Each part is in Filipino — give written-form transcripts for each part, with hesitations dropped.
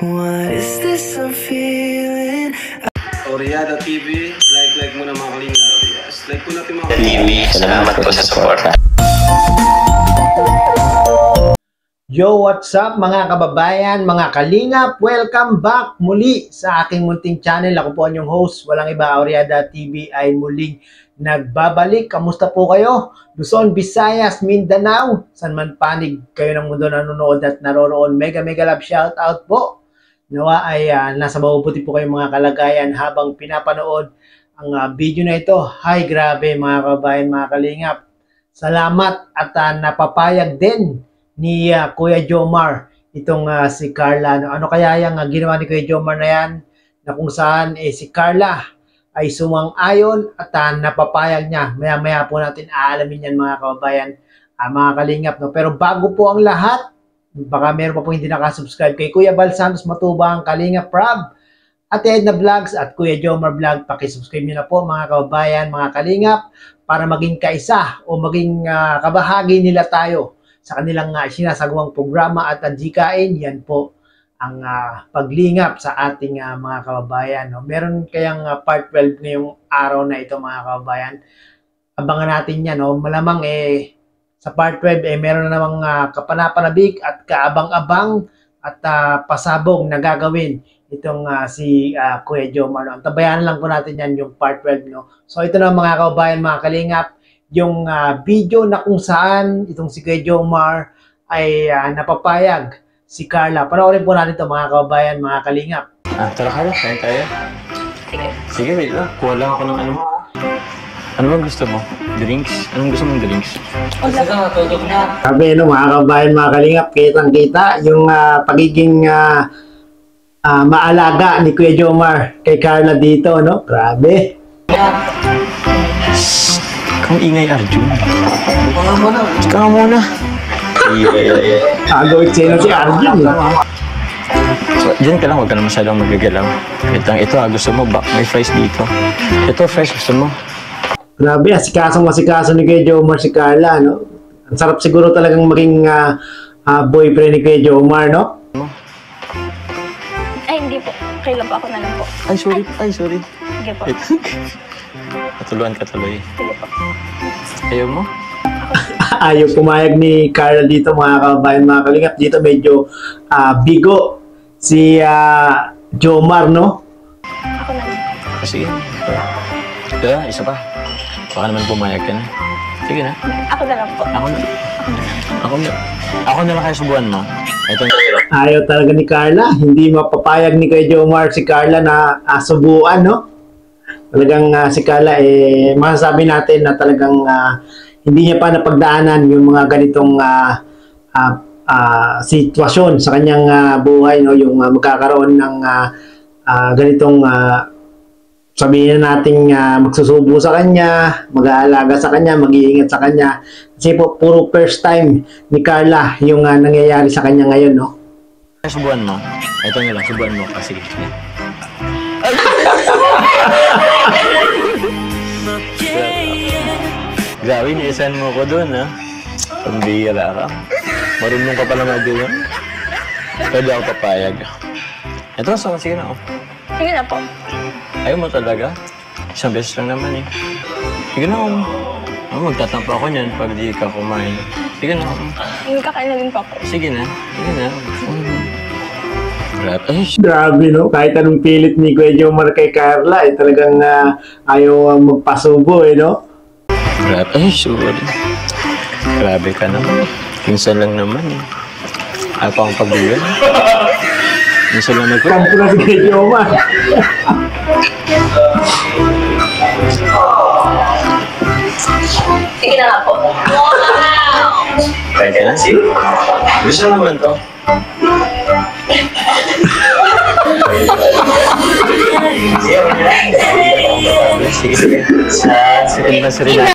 What is this I'm feeling? Oriada TV, like mo na mga kalinga. Yes, like po natin mga TV, salamat po sa suporta. Yo, what's up mga kababayan, mga kalingap? Welcome back muli sa aking munting channel. Ako po ang inyong host, walang iba, Oriada TV ay muling nagbabalik. Kamusta po kayo? Luzon, Visayas, Mindanao, saan man panig kayo ng mundo nanonood at naroroon. Mega love shout out po. Nawa ay nasa mabubuti po kayong mga kalagayan habang pinapanood ang video na ito. Hi, grabe mga kababayan, mga kalingap. Salamat at napapayag din ni Kuya Jomar itong si Carla. Ano kaya yung ginawa ni Kuya Jomar na yan, na kung saan si Carla ay sumang-ayon at napapayag niya. Maya-maya po natin aalamin yan mga kababayan, mga kalingap. No? Pero bago po ang lahat, baka meron pa po hindi nakasubscribe kay Kuya Bal Santos Matubang, Kalingap Prab, at Edna Vlogs at Kuya Jomar Vlog. Pakisubscribe nyo na po mga kababayan, mga kalingap, para maging kaisa o maging kabahagi nila tayo sa kanilang sinasagawang programa at adhikain. Yan po ang paglingap sa ating mga kababayan. No? Meron kayang part 12 ngayong araw na ito mga kababayan. Abangan natin yan. No? Malamang sa part 12 meron na namang kapanapanabik at kaabang-abang at pasabog na gagawin itong si Kuya Jomar. No? Tabayan lang po natin yan yung part 12. No? So ito na mga kababayan, mga kalingap, yung video na kung saan itong si Kuya Jomar ay napapayag si Carla. Panoorin po natin ito mga kababayan, mga kalingap. Tara Carla, kain tayo. Sige, wait lang. Kuha lang ako ng ano. Ano bang gusto mo? Drinks? Anong gusto mong drinks? Gusto ka, tutog na. Sabi mga kababayan, mga kalingap, kitang-kita yung pagiging maalaga ni Kuya Jomar kay Carla dito, no? Grabe. Kung ingay, Arjun. Ika nga muna. Agawit sino si Arjun. So, diyan ka lang, huwag ka na masyadong magagalaw. Ito gusto mo, may fries dito. Ito, fries gusto mo. Grabe, masikaso ni Kuya Jomar si Carla, no? Ang sarap siguro talagang maging boyfriend ni Kuya Jomar, no? Ay, hindi po. Kailan po ako na lang po. Ay, sorry. Sige po. Katuluan ka tuloy. Sige po. Ayaw mo? Ayaw pumayag ni Carla dito mga kababayan, mga kalingap. Dito medyo bigo si Jomar, no? Ako na lang. Sige. Isa pa. Baka naman pumayag ka na. Sige na. Ako na lang po. Ako na lang kayo subuan mo. Ito. Ayaw talaga ni Carla. Hindi mapapayag ni Kuya Jomar si Carla na subuan, no? Talagang si Carla, masasabi natin na talagang hindi niya pa napagdaanan yung mga ganitong sitwasyon sa kanyang buhay, no? Yung magkakaroon ng ganitong sabihin na natin magsusubo sa kanya, mag-aalaga sa kanya, mag-iingat sa kanya. Kasi po, puro first time ni Carla yung nangyayari sa kanya ngayon, no? Subuan mo. Ito na lang, subuan mo. Sige. Grabe, niisan mo ko doon, ha? Pambihira ka. Marunong ka pala mag-doon. Pwede ako papayag. Ito, sige na, oh. Sige na po. Ayaw mo talaga? Isang beses lang naman, eh. Sige na, oh. Magtatampa ako niyan pag di ka kumain. Sige na, oh. Hindi kakain na din po ako. Sige na. Grabe, no? Kahit anong pilit ni Kuya Jomar kay Carla, talagang ayaw magpasubo, no? Sorry. Grabe ka naman. Minsan lang naman, eh. Ayaw pa akong pagbigan. Minsan lang nagpapagbigan. Kampo na si Kuya Jomar. Sige na lang po. Pwede na, sige. Gusto naman to. Sige.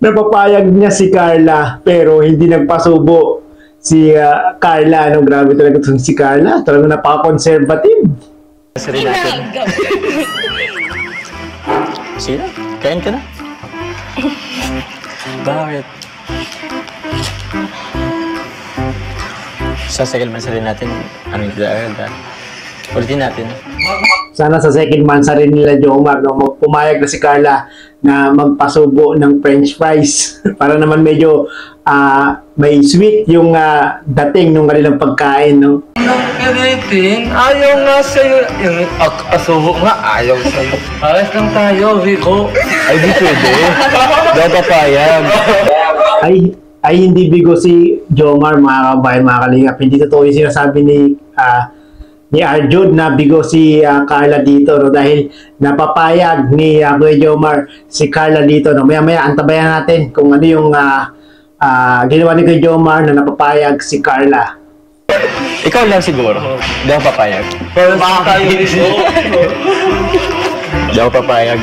Napapayag niya si Carla pero hindi nagpasubo si Carla. Ano, grabe talaga itong si Carla. Talagang napaka-conservative. Sige natin. Sige na, kain ka na. Bakit? Sasagal man sarili natin, ano yung agad. Ulitin natin. Sana sa second month sa rin nila Jomar, no, pumayag na si Carla na magpasubo ng french fries para naman medyo may sweet yung dating ng kanilang pagkain, no? Anything, ayaw nga sa'yo. Yung asubo nga, ayaw sa'yo. Ayos lang tayo, Rico. Ay, di pwede. Daw papayag. Ay hindi bigo si Jomar, mga kabayan, mga kalingap. Hindi totoo yung sinasabi ni Arjun na bigo si Carla dito, no? Dahil napapayag ni Kuya Jomar si Carla dito, no? Maya antabayan natin kung ano yung ginawa ni Kuya Jomar na napapayag si Carla. Ikaw lang siguro. Di ako papayag. Pero baka tayo Rico. Di ako papayag.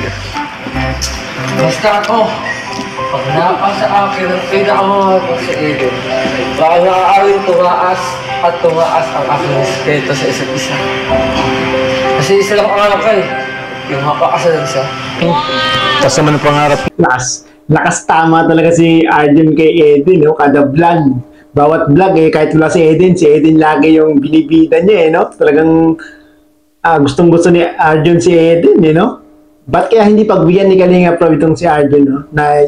Basta ako, pag napasa akin ang pinakamahal ko sa Eden, baka nakakawin tumaas at tumaas ang aking respeto sa isa't isa. Kasi isa lang ang anak ko eh, yung mapakasalan siya. Tapos naman ang pangarap. Lakas tama talaga si Arjun kay Eden, no? Kada vlog, bawat vlog kahit wala si Eden lagi yung binibida niya, no? Talagang gustong-gusto ni Arjun si Eden, no? Ba't kaya hindi pagbigyan ni Kalinga Prab itong si Arjun, no? Na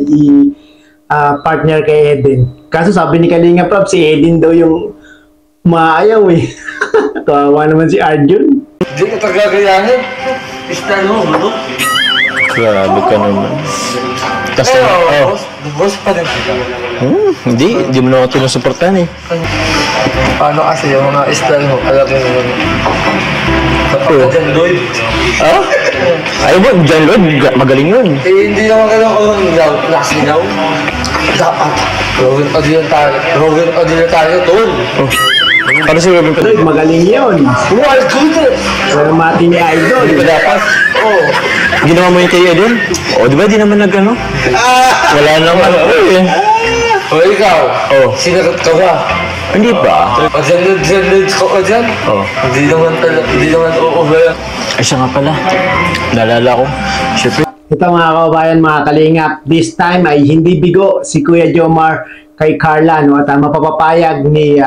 partner kay Eden? Kaso sabi ni Kalinga Prab, si Eden daw yung maayaw eh. Kawawa naman si Arjun. Hindi ko tagagayahin. Istan mo, bro. Grabe ka naman. Tapos Pero, boss pa din kita. hindi mo na ako tinusuportan eh. Paano kasi yung mga style mo, alam mo naman. Kapag dyan, Lloyd. Ah? Ayaw mo, John Lloyd, magaling yun. Eh, hindi naman ka lang nasigaw. Dapat, Robin Odile tayo, tol. Para si Robin Lloyd, magaling yun. Wild good! Pero mati ni Idol. Di ba dapat? Oo. Ginawa mo yung kay Eden? O, di ba di naman nag-ano? Wala naman. Eh. O ikaw, Oh. sinagot ka ba? Hindi pa. O dyan, ko ka dyan? Oh. Hindi naman uuwi. Ay, siya nga pala. Naalala ko. Siyempre, Ito mga kababayan, mga kalingap, this time ay hindi bigo si Kuya Jomar kay Carla, no? At mapapapayag ni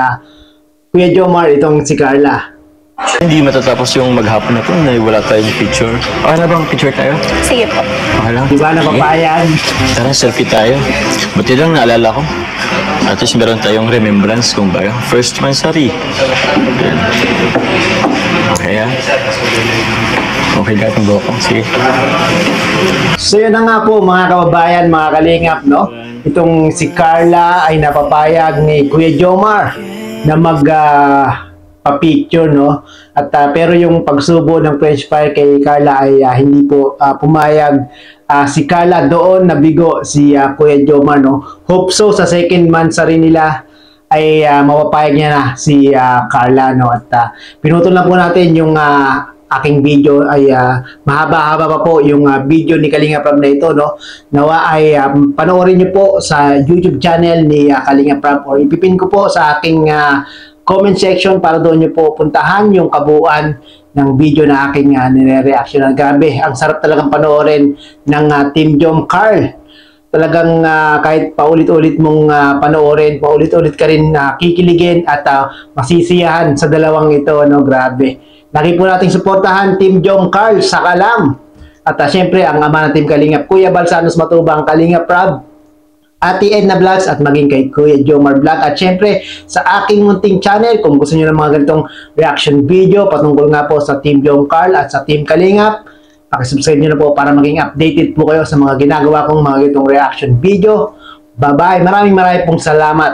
Kuya Jomar itong si Carla. hindi matatapos yung maghapon na to na wala tayong picture. Okay na bang picture tayo? Sige po. Okay lang. Di ba Sige. napapayag? Tara, selfie tayo. Buti lang naalala ko. At least meron tayong remembrance kung ba. First Mansari. Yan. Okay, ah. Okay, gatong buhok ko. Sige. So yun na nga po mga kababayan, mga kalingap, no? Itong si Carla ay napapayag ni Kuya Jomar na pa-picture, no? At pero yung pagsubo ng French fry kay Carla ay hindi po pumayag si Carla doon, nabigo si Kuya Jomar, no? Hope so sa second month sa rin nila ay mapapayag niya na si Carla, no? At pinutol na po natin yung aking video ay mahaba-haba pa po yung video ni Kalinga Prab na ito, no? Nawa ay panoorin niyo po sa YouTube channel ni Kalinga Prab, or ipipin ko po sa aking comment section para doon niyo po puntahan yung kabuuan ng video na aking nire-reaction. Grabe, ang sarap talagang panoorin ng Team Jom Carl. Talagang kahit paulit-ulit mong panoorin, paulit-ulit ka rin kikiligin at masisiyahan sa dalawang ito, no? Grabe. Lagi po nating suportahan Team Jom Carl sa Kalam. At syempre ang ama ng Team Kalingap, Kuya Balsanos Matubang, Kalinga Prab, Ate Edna Vlogs, at maging kay Kuya Jomar Vlog. At syempre sa aking munting channel, kung gusto niyo ng mga ganitong reaction video patungkol nga po sa Team Jom Carl at sa Team Kalingap, pakisubscribe niyo na po para maging updated po kayo sa mga ginagawa kong mga ganitong reaction video. Bye-bye. Maraming pong salamat.